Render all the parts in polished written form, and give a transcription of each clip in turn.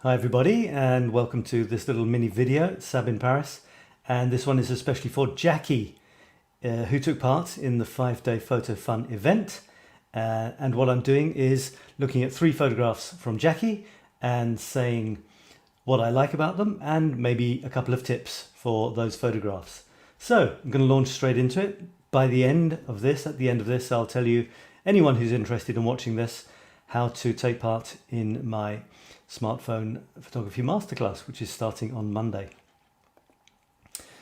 Hi everybody, and welcome to this little mini video. It's Sab in Paris, and this one is especially for Jackie, who took part in the 5-day photo fun event. And what I'm doing is looking at 3 photographs from Jackie and saying what I like about them and maybe a couple of tips for those photographs. So I'm going to launch straight into it. By the end of this, at the end of this, I'll tell you, anyone who's interested in watching this, how to take part in my smartphone photography masterclass, which is starting on Monday.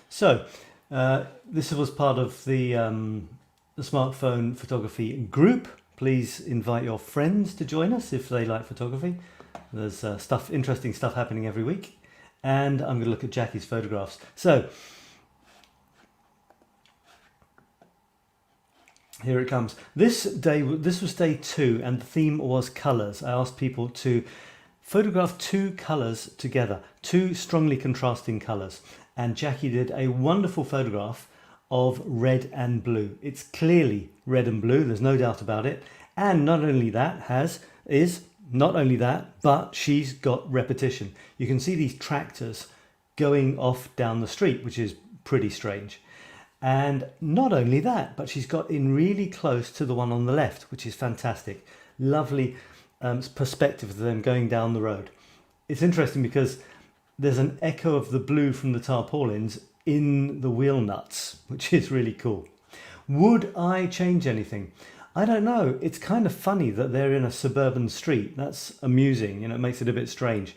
So this was part of the smartphone photography group. Please invite your friends to join us if they like photography. There's interesting stuff happening every week, and I'm going to look at Jackie's photographs. So here it comes. This was day 2, and the theme was colours. I asked people to photograph 2 colours together, 2 strongly contrasting colours, and Jackie did a wonderful photograph of red and blue. It's clearly red and blue, there's no doubt about it. And not only that, but she's got repetition. You can see these tractors going off down the street, which is pretty strange. And not only that, but she's got in really close to the one on the left, which is fantastic. Lovely perspective of them going down the road. It's interesting because there's an echo of the blue from the tarpaulins in the wheel nuts, which is really cool. Would I change anything? I don't know. It's kind of funny that they're in a suburban street. That's amusing, you know, it makes it a bit strange.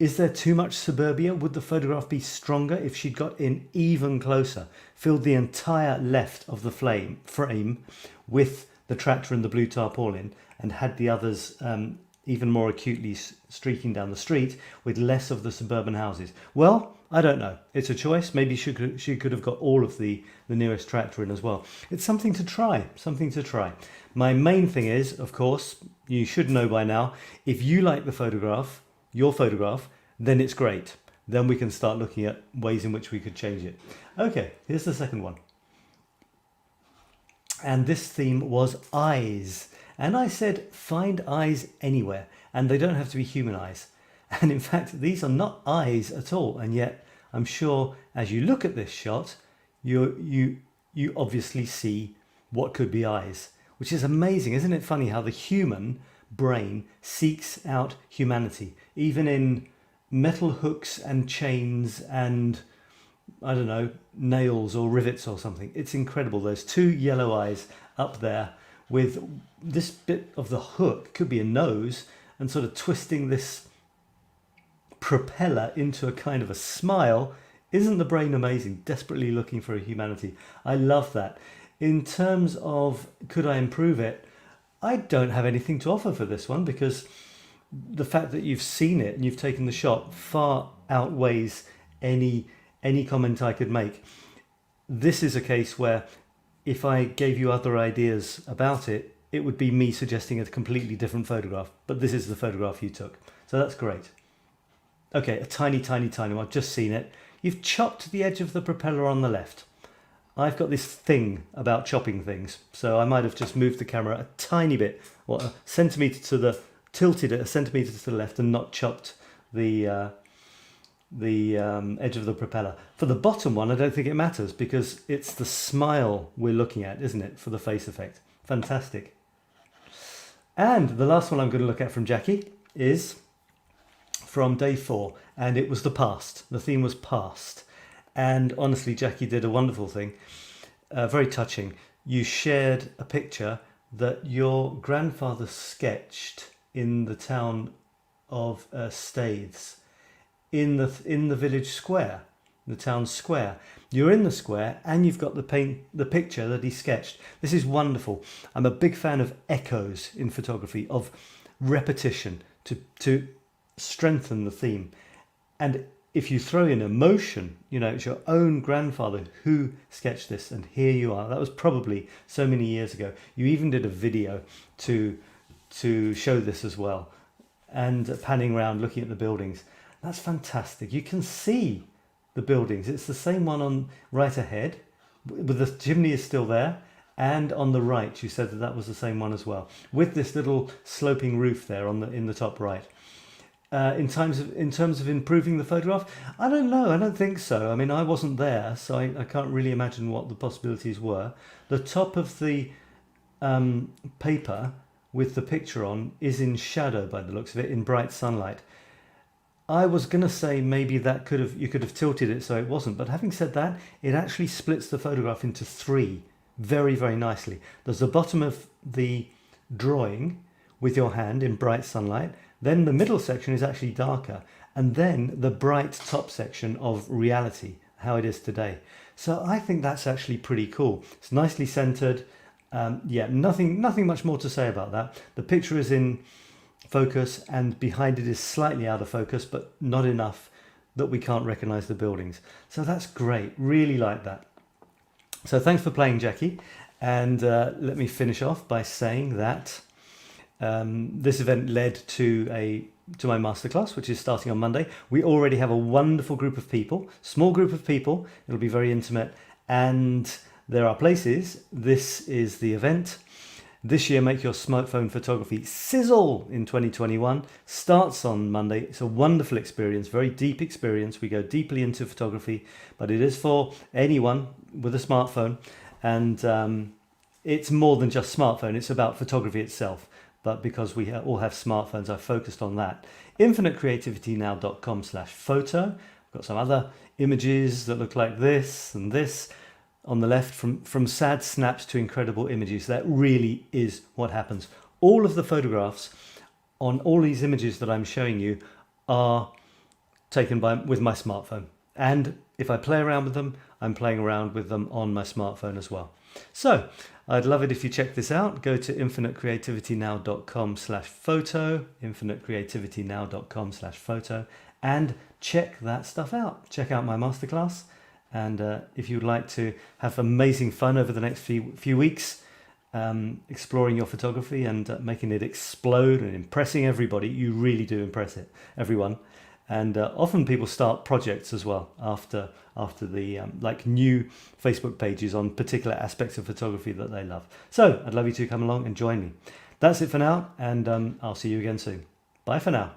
Is there too much suburbia? Would the photograph be stronger if she'd got in even closer, filled the entire left of the frame with the tractor and the blue tarpaulin, and had the others even more acutely streaking down the street with less of the suburban houses? Well, I don't know. It's a choice. Maybe she could have got all of the nearest tractor in as well. It's something to try, My main thing is, of course, you should know by now, if you like the photograph, your photograph, then it's great. Then we can start looking at ways in which we could change it. Okay, here's the second one. And this theme was eyes. And I said, find eyes anywhere, and they don't have to be human eyes. And in fact, these are not eyes at all. And yet, I'm sure as you look at this shot, you obviously see what could be eyes, which is amazing. Isn't it funny how the human brain seeks out humanity, even in metal hooks and chains and, I don't know, nails or rivets or something. It's incredible. Those 2 yellow eyes up there with this bit of the hook, could be a nose, and sort of twisting this propeller into a kind of a smile. Isn't the brain amazing? Desperately looking for a humanity. I love that. In terms of could I improve it, I don't have anything to offer for this one, because the fact that you've seen it and you've taken the shot far outweighs any comment I could make. This is a case where if I gave you other ideas about it, it would be me suggesting a completely different photograph, but this is the photograph you took. So that's great. Okay, a tiny one. I've just seen it. You've chopped the edge of the propeller on the left. I've got this thing about chopping things, so I might have just moved the camera a tiny bit, or a centimetre tilted it a centimetre to the left and not chopped the edge of the propeller. For the bottom one, I don't think it matters, because it's the smile we're looking at, isn't it, for the face effect. Fantastic. And the last one I'm going to look at from Jackie is from day 4, and it was the past. The theme was past. And honestly, Jackie did a wonderful thing, very touching. You shared a picture that your grandfather sketched in the town of Staithes, in the village square, the town square. You're in the square and you've got the picture that he sketched. This is wonderful. I'm a big fan of echoes in photography, of repetition to strengthen the theme. And if you throw in emotion, you know, it's your own grandfather who sketched this, and here you are. That was probably so many years ago. You even did a video to show this as well, and panning around looking at the buildings. That's fantastic. You can see the buildings. It's the same one on right ahead, but the chimney is still there, and on the right you said that was the same one as well, with this little sloping roof there in the top right. in terms of improving the photograph? I don't know. I don't think so. I mean, I wasn't there, so I can't really imagine what the possibilities were. The top of the paper with the picture on is in shadow by the looks of it, in bright sunlight. I was going to say maybe that you could have tilted it so it wasn't, but having said that, it actually splits the photograph into three very, very nicely. There's the bottom of the drawing with your hand in bright sunlight, then the middle section is actually darker, and then the bright top section of reality, how it is today. So I think that's actually pretty cool. It's nicely centered. Yeah, nothing much more to say about that. The picture is in focus and behind it is slightly out of focus, but not enough that we can't recognize the buildings. So that's great. Really like that. So thanks for playing, Jackie. And let me finish off by saying that this event led to my masterclass, which is starting on Monday. We already have a wonderful group of people, small group of people. It'll be very intimate, and there are places. This is the event. This year, Make Your Smartphone Photography Sizzle in 2021 starts on Monday. It's a wonderful experience, very deep experience. We go deeply into photography, but it is for anyone with a smartphone. And it's more than just smartphone. It's about photography itself. But because we all have smartphones, I focused on that. infinitecreativity.now.com/photo. I've got some other images that look like this and this. On the left, from sad snaps to incredible images. That really is what happens. All of the photographs on all these images that I'm showing you are taken with my smartphone. And if I play around with them, I'm playing around with them on my smartphone as well. So I'd love it if you check this out. Go to infinitecreativity.now.com/photo, infinitecreativity.now.com/photo, and check that stuff out. Check out my masterclass. And if you'd like to have amazing fun over the next few weeks, exploring your photography and making it explode and impressing everybody, you really do impress everyone. And often people start projects as well after the like new Facebook pages on particular aspects of photography that they love. So I'd love you to come along and join me. That's it for now, and I'll see you again soon. Bye for now.